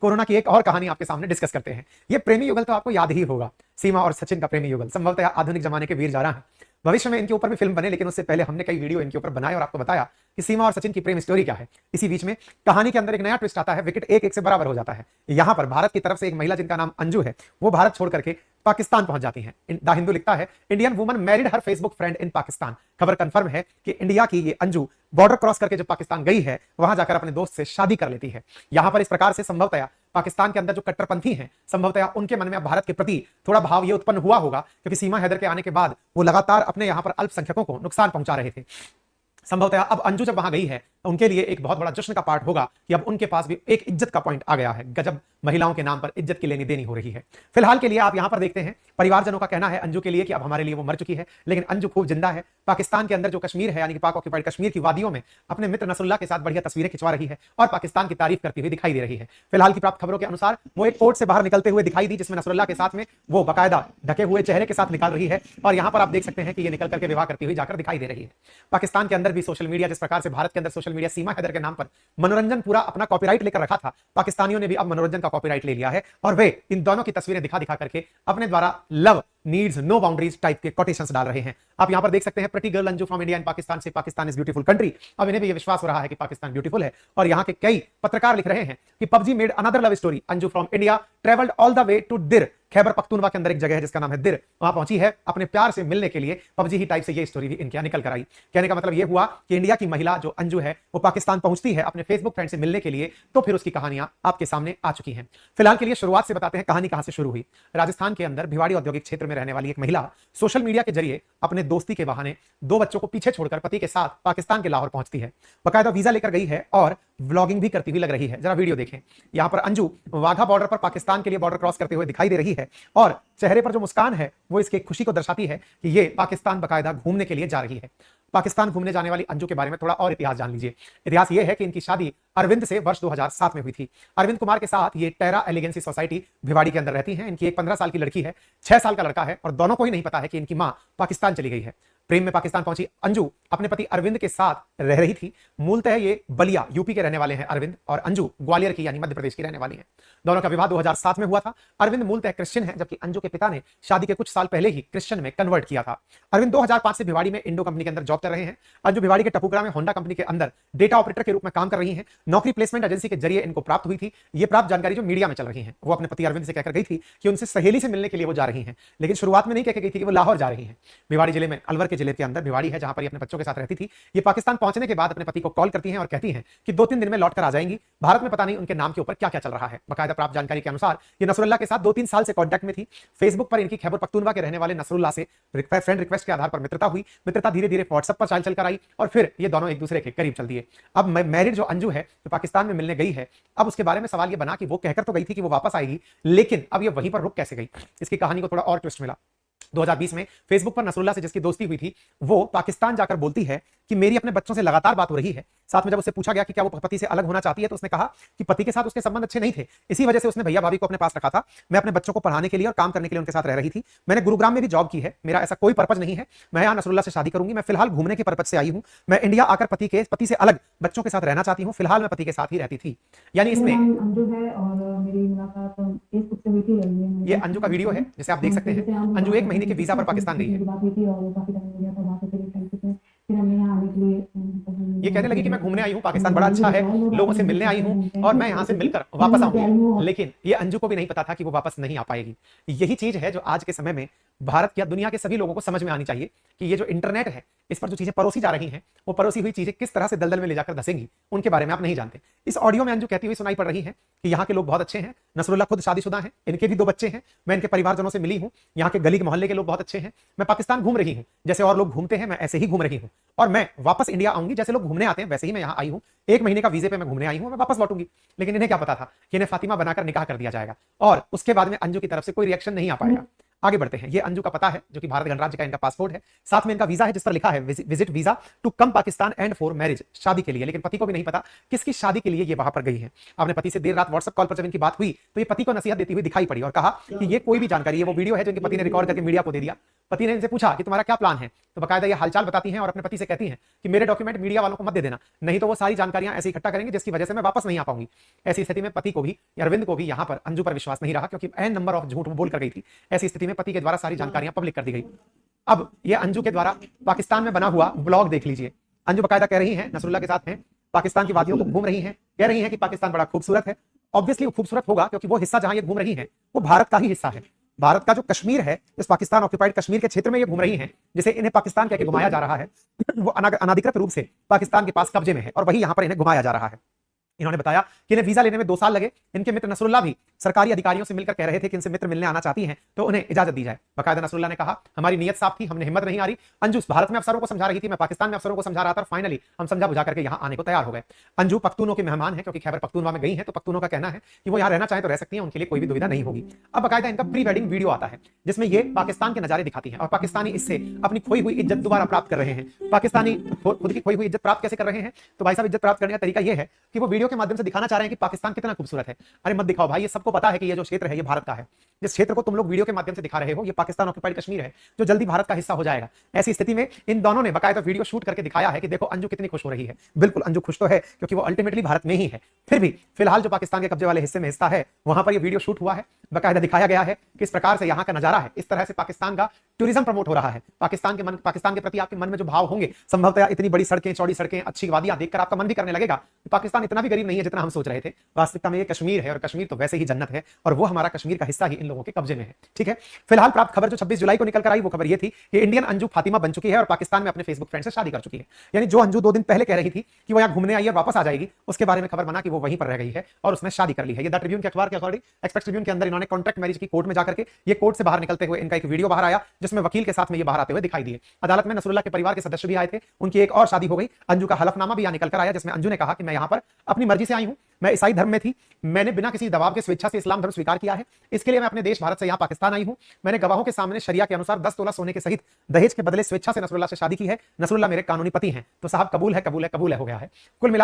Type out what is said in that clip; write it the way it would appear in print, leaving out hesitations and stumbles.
Corona की एक और कहानी आपके सामने डिस्कस करते हैं। ये प्रेमी युगल तो आपको याद ही होगा, सीमा और सचिन का प्रेमी युगल, संभवतः आधुनिक जमाने के वीर जारा हैं। भविष्य में इनके ऊपर भी फिल्म बने, लेकिन उससे पहले हमने कई वीडियो इनके ऊपर बनाए और आपको बताया कि सीमा और सचिन की प्रेम स्टोरी क्या है। इसी बीच में कहानी के अंदर एक नया ट्विस्ट आता है, विकेट एक एक से बराबर हो जाता है। यहाँ पर भारत की तरफ से एक महिला जिनका नाम अंजू है, वो भारत छोड़ करके पाकिस्तान पहुंच जाती हैं। द हिंदू लिखता है, Indian woman married her Facebook friend in Pakistan. खबर कंफर्म है कि इंडिया की ये अंजू बॉर्डर क्रॉस करके जब पाकिस्तान गई है, वहां जाकर अपने दोस्त से शादी कर लेती है। यहां पर इस प्रकार से संभवतया पाकिस्तान के अंदर जो कट्टरपंथी हैं, संभवतया उनके मन में भारत के प्रति थोड़ा भाव ये उत्पन्न हुआ होगा, क्योंकि सीमा हैदर के आने के बाद वो लगातार अपने यहां पर अल्पसंख्यकों को नुकसान पहुंचा रहे थे। संभवतः अब अंजू जब वहां गई है तो उनके लिए एक बहुत बड़ा जश्न का पार्ट होगा कि अब उनके पास भी एक इज्जत का पॉइंट आ गया है। गजब महिलाओं के नाम पर इज्जत की लेनी देनी हो रही है। फिलहाल के लिए आप यहां पर देखते हैं, परिवारजनों का कहना है अंजू के लिए कि अब हमारे लिए वो मर चुकी है, लेकिन अंजू खूब जिंदा है। पाकिस्तान के अंदर जो कश्मीर है, यानी कि पाक ऑक्युपाइड कश्मीर की वादियों में अपने मित्र नसरुल्लाह के साथ बढ़िया तस्वीरें खिंचवा रही है और पाकिस्तान की तारीफ करती हुई दिखाई दे रही है। फिलहाल की प्राप्त खबरों के अनुसार वो एक कोर्ट से बाहर निकलते हुए दिखाई दी, जिसमें नसरुल्लाह के साथ में वो बाकायदा ढके हुए चेहरे के साथ निकाल रही है। और यहां पर आप देख सकते हैं कि ये निकल करके विवाह करती हुई जाकर दिखाई दे रही है। पाकिस्तान के अंदर भी सोशल मीडिया, जिस प्रकार से भारत के अंदर सोशल मीडिया सीमा हैदर के नाम पर मनोरंजन पूरा अपना कॉपीराइट लेकर रखा था, पाकिस्तानियों ने भी अब मनोरंजन का कॉपीराइट ले लिया है और वे इन दोनों की तस्वीरें दिखा दिखा करके अपने द्वारा love needs no boundaries type के कोटेशंस डाल रहे हैं। आप यहां पर देख सकते हैं, pretty girl Anju from India and Pakistan से पाकिस्तान इज ब्यूटीफुल कंट्री। अब इन्हें भी ये विश्वास हो रहा है कि पाकिस्तान ब्यूटीफुल है और यहां के कई पत्रकार लिख रहे हैं कि PUBG made another love story, Anju from India travelled all the way to Dir. Khyber Pakhtunkhwa के अंदर एक जगह है जिसका नाम है दिर, वहां पहुंची है अपने प्यार से मिलने के लिए। पबजी ही टाइप से ये स्टोरी भी इनके यहां निकल कर आई। कहने का मतलब ये हुआ कि इंडिया की महिला जो अंजू है वो पाकिस्तान पहुंचती है अपने फेसबुक फ्रेंड से मिलने के लिए, तो फिर उसकी कहानियां आपके सामने आ चुकी हैं। फिलहाल के लिए शुरुआत से बताते हैं कहानी कहां से शुरू हुई। राजस्थान के अंदर भिवाड़ी औद्योगिक क्षेत्र में रहने वाली एक महिला सोशल मीडिया के जरिए अपने दोस्ती के बहाने दो बच्चों को पीछे छोड़कर पति के साथ पाकिस्तान के लाहौर पहुंचती है। बकायदा वीजा लेकर गई है और व्लॉगिंग भी करती हुई लग रही है। जरा वीडियो देखें। यहां पर अंजू वाघा बॉर्डर पर पाकिस्तान के लिए बॉर्डर क्रॉस करते हुए दिखाई दे रही है और चेहरे पर जो मुस्कान है वो इसकी खुशी को दर्शाती है कि ये पाकिस्तान बकायदा घूमने के लिए जा रही है। पाकिस्तान घूमने जाने वाली अंजू के बारे में थोड़ा और इतिहास जान लीजिए। इतिहास ये है कि इनकी शादी अरविंद से वर्ष 2007 में हुई थी। अरविंद कुमार के साथ ये टेरा एलिगेंसी सोसाइटी भिवाड़ी के अंदर रहती हैं। इनकी एक 15 साल की लड़की है, 6 साल का लड़का है और दोनों को ही नहीं पता है कि इनकी मां पाकिस्तान चली गई है। प्रेम में पाकिस्तान पहुंची अंजू अपने पति अरविंद के साथ रह रही थी। मूलतः ये बलिया यूपी के रहने वाले हैं अरविंद, और अंजू ग्वालियर की यानी मध्य प्रदेश की रहने वाली है। दोनों का विवाह 2007 में हुआ था। अरविंद मूलतः क्रिश्चियन है, जबकि अंजू के पिता ने शादी के कुछ साल पहले ही क्रिश्चियन में कन्वर्ट किया था। अरविंद 2005 से भिवाड़ी में इंडो कंपनी के अंदर जॉब कर रहे हैं। अंजू भिवाड़ी के टपुकरा में होंडा कंपनी के अंदर डेटा ऑपरेटर के रूप में काम कर रही हैं। नौकरी प्लेसमेंट एजेंसी के जरिए इनको प्राप्त हुई थी। ये प्राप्त जानकारी जो मीडिया में चल रही है, वो अपने पति अरविंद से कहकर गई थी कि उनसे सहेली से मिलने के लिए वो जा रही हैं, लेकिन शुरुआत में नहीं कहकर गई थी कि वो लाहौर जा रही हैं। भिवाड़ी जिले में अलवर के जिले के अंदर भिवाड़ी है जहां पर ये अपने बच्चों के साथ रहती थी। ये पाकिस्तान पहुंचने के बाद अपने पति को कॉल करती हैं और कहती हैं कि 2-3 दिन में लौट कर आ जाएंगी। भारत में पता नहीं उनके नाम के ऊपर क्या क्या चल रहा है। बकायदा प्राप्त जानकारी के अनुसार ये नसरुल्लाह के साथ 2-3 साल से कांटेक्ट में थी। फेसबुक पर इनकी खैबर पख्तूनवा के रहने वाले नसरुल्लाह से फ्रेंड रिक्वेस्ट के आधार पर मित्रता हुई। मित्रता धीरे धीरे व्हाट्सएप पर चाल चलकर आई और फिर ये दोनों एक दूसरे के करीब चल दिए। अब मैरिड जो अंजू है जो पाकिस्तान में मिलने गई है, अब उसके बारे में सवाल ये बना कि वो कहकर तो गई थी कि वो वापस आएगी, लेकिन अब ये वहीं पर रुक कैसे गई। इसकी कहानी को थोड़ा और ट्विस्ट मिला। 2020 में फेसबुक पर नसरुल्लाह से जिसकी दोस्ती हुई थी, वो पाकिस्तान जाकर बोलती है कि मेरी अपने बच्चों से लगातार बात हो रही है। साथ में जब उससे पूछा गया कि क्या वो पति से अलग होना चाहती है, तो उसने कहा कि पति के साथ उसके संबंध अच्छे नहीं थे, इसी वजह से उसने भैया भाभी को अपने पास रखा था। मैं अपने बच्चों को पढ़ाने के लिए और काम करने के लिए उनके साथ रह रही थी। मैंने गुरुग्राम में भी जॉब की है। मेरा ऐसा कोई पर्पज नहीं है मैं यहाँ नसरुल्लाह से शादी करूंगी। मैं फिलहाल घूमने के पर्पज से आई हूँ। मैं इंडिया आकर पति से अलग बच्चों के साथ रहना चाहती हूँ। फिलहाल मैं पति के साथ ही रहती थी। यानी इसने ये अंजू का वीडियो है जिसे आप देख सकते हैं। अंजू 1 महीने के वीजा पर पाकिस्तान गई है। ये कहने लगी कि मैं घूमने आई हूँ, पाकिस्तान बड़ा अच्छा है, लोगों से मिलने आई हूँ और मैं यहाँ से मिलकर वापस आऊंगी। लेकिन ये अंजू को भी नहीं पता था कि वो वापस नहीं आ पाएगी। यही चीज है जो आज के समय में भारत या दुनिया के सभी लोगों को समझ में आनी चाहिए कि ये जो इंटरनेट है, इस पर जो चीजें परोसी जा रही हैं, वो परोसी हुई चीजें किस तरह से दलदल में ले जाकर धसेंगी, उनके बारे में आप नहीं जानते। इस ऑडियो में अंजू कहती हुई सुनाई पड़ रही है कि यहाँ के लोग बहुत अच्छे हैं। नसरुल्लाह खुद शादीशुदा हैं, इनके भी 2 बच्चे हैं। मैं इनके परिवारजनों से मिली हूँ। यहाँ के गली के मोहल्ले के लोग बहुत अच्छे हैं। मैं पाकिस्तान घूम रही हूँ, जैसे और लोग घूमते हैं मैं ऐसे ही घूम रही हूँ, और मैं वापस इंडिया आऊंगी। जैसे लोग घूमने आते हैं वैसे ही मैं यहाँ आई हूँ। 1 महीने का वीजे पे मैं घूमने आई हूँ, मैं वापस लौटूंगी। लेकिन इन्हें क्या पता था कि इन्हें फातिमा बनाकर निकाह कर दिया जाएगा और उसके बाद में अंजू की तरफ से कोई रिएक्शन नहीं आ पाएगा। आगे बढ़ते हैं। ये अंजू का पता है जो कि भारत गणराज्य का इनका पासपोर्ट है, साथ में इनका वीजा है जिस पर लिखा है visit visa to come Pakistan and for marriage, शादी के लिए। लेकिन पति को भी नहीं पता किसकी शादी के लिए ये वहां पर गई है। अपने पति से देर रात व्हाट्सएप कॉल पर जब इनकी बात हुई तो ये पति को नसीहत देती हुई दिखाई पड़ी और कहा कि ये कोई भी जानकारी, ये वो वीडियो है जो इनके पति ने रिकॉर्ड करके मीडिया को दे दिया। पति ने इनसे पूछा कि तुम्हारा क्या प्लान है, तो बकायदा ये हालचाल बताती हैं और अपने पति से कहती हैं कि मेरे डॉक्यूमेंट मीडिया वालों को मत दे देना, नहीं तो वो सारी जानकारियां ऐसे इकट्ठा करेंगे जिसकी वजह से मैं वापस नहीं आ पाऊंगी। ऐसी स्थिति में पति को भी, अरविंद को भी यहां पर अंजू पर विश्वास नहीं रहा, क्योंकि एन नंबर ऑफ झूठ बोल कर गई थी। ऐसी स्थिति में पति के द्वारा सारी जानकारियां पब्लिक कर दी गई। अब ये अंजू के द्वारा पाकिस्तान में बना हुआ ब्लॉग देख लीजिए। अंजू बकायदा कह रही है नसरुल्लाह के साथ हैं, पाकिस्तान की वादियों को घूम रही हैं, कह रही हैं कि पाकिस्तान बड़ा खूबसूरत है। ऑब्वियसली वो खूबसूरत होगा क्योंकि वो हिस्सा जहां ये घूम रही हैं वो भारत का ही हिस्सा है। भारत का जो कश्मीर है, इस पाकिस्तान ऑक्यूपाइड कश्मीर के क्षेत्र में ये घूम रही हैं, जिसे इन्हें पाकिस्तान कहकर घुमाया जा रहा है, वो अनाधिकृत रूप से पाकिस्तान के पास कब्जे में है और वही यहां पर इन्हें घुमाया जा रहा है। इन्होंने बताया कि इन्हें वीजा लेने में 2 साल लगे। इनके मित्र नसरुल्लाह भी सरकारी अधिकारियों से मिलकर कह रहे थे कि इनसे मित्र मिलने आना चाहती हैं तो उन्हें इजाजत दी जाए। बकायदा नसरुल्लाह ने कहा हमारी नीयत साफ थी, हमने हिम्मत नहीं हारी। अंजू भारत में अफसरों को समझा रही थी, मैं पाकिस्तान में अफसरों को समझा रहा था और फाइनली हम समझा बुझा करके यहाँ आने को तैयार हो गए। अंजू पख्तूनों के मेहमान है क्योंकि खैबर पख्तूनवा में गई है, तो पख्तूनों का कहना है कि वो यहाँ रहना चाहे तो रह सकती है, उनके लिए कोई भी दुविधा नहीं होगी। अब बकायदा इनका प्री वेडिंग वीडियो आता है जिसमें ये पाकिस्तान के नजारे दिखाती है और पाकिस्तानी इससे अपनी खोई हुई इज्जत दोबारा प्राप्त कर रहे हैं। पाकिस्तानी खुद की खोई हुई इज्जत प्राप्त कैसे कर रहे हैं, तो भाई साहब इज्जत प्राप्त करने का तरीका यह है कि वो वीडियो के माध्यम से दिखाना चाह रहे हैं कि पाकिस्तान कितना खूबसूरत है। अरे मत दिखाओ भाई, ये सबको पता है कि ये जो क्षेत्र है ये भारत का है। जिस क्षेत्र को तुम लोग वीडियो के माध्यम से दिखा रहे हो ये पाकिस्तान ऑक्यूपाइड कश्मीर है जो जल्दी भारत का हिस्सा हो जाएगा। ऐसी स्थिति में इन दोनों ने बकायदा वीडियो शूट करके दिखाया है कि देखो अंजू कितनी खुश हो रही है। बिल्कुल अंजू खुश तो है क्योंकि वो अल्टीमेटली भारत में ही है, फिर भी फिलहाल जो पाकिस्तान के कब्जे वाले हिस्से में हिस्सा है वहां पर ये वीडियो शूट हुआ है। बकायदा दिखाया गया है किस प्रकार से यहाँ का नजारा है, इस तरह से पाकिस्तान का टूरिज्म प्रमोट हो रहा है। पाकिस्तान के प्रति आपके मन में जो भाव होंगे, संभवतः इतनी बड़ी सड़कें, चौड़ी सड़कें, अच्छी वादियां देखकर आपका मन भी करने लगेगा कि पाकिस्तान इतना भी गरीब नहीं है जितना हम सोच रहे थे। वास्तविकता में ये कश्मीर है और कश्मीर तो वैसे ही जन्नत है और वो हमारा कश्मीर का हिस्सा ही इन लोगों के कब्जे में है। ठीक है, फिलहाल प्राप्त खबर जो 26 जुलाई को निकल कर आई वो खबर ये थी कि इंडियन अंजू फातिमा बन चुकी है और पाकिस्तान में अपने फेसबुक फ्रेंड से शादी कर चुकी है। यानी जो अंजू 2 दिन पहले कह रही थी कि वो यहाँ घूमने आई और वापस आ जाएगी, उसके बारे में खबर बना कि वो वहीं पर रह गई है और उसने शादी कर ली है। ये द ट्रिब्यून के अखबार के अकॉर्डिंग एक्सप्रेस ट्रिब्यून के अंदर इन्होंने कॉन्ट्रैक्ट मैरिज की कोर्ट में जाकर के ये कोर्ट से बाहर निकलते हुए इनका एक वीडियो बाहर आया जिसमें वकील के साथ में ये बाहर आते हुए दिखाई दिए। अदालत में नसरुल्लाह के परिवार के सदस्य भी आए थे, उनकी एक और शादी हो गई। अंजू का हलफनामा भी यहाँ निकल कर आया जिसमें अंजू ने कहा कि मैं यहाँ पर अपनी मर्जी से आई हूँ, मैं ईसाई धर्म में थी, मैंने बिना किसी दबाव के स्वेच्छा से इस्लाम धर्म स्वीकार किया है, इसके लिए मैं अपने देश भारत से यहाँ पाकिस्तान आई हूँ। मैंने गवाहों के सामने शरिया के अनुसार 10 तोला सोने के सहित दहेज के बदले स्वेच्छा से नसरुल्लाह से शादी की है। नसरुल्लाह मेरे कानूनी पति हैं। तो साहब कबूल है, कबूल है, कबूल है हो गया है। कुल मिला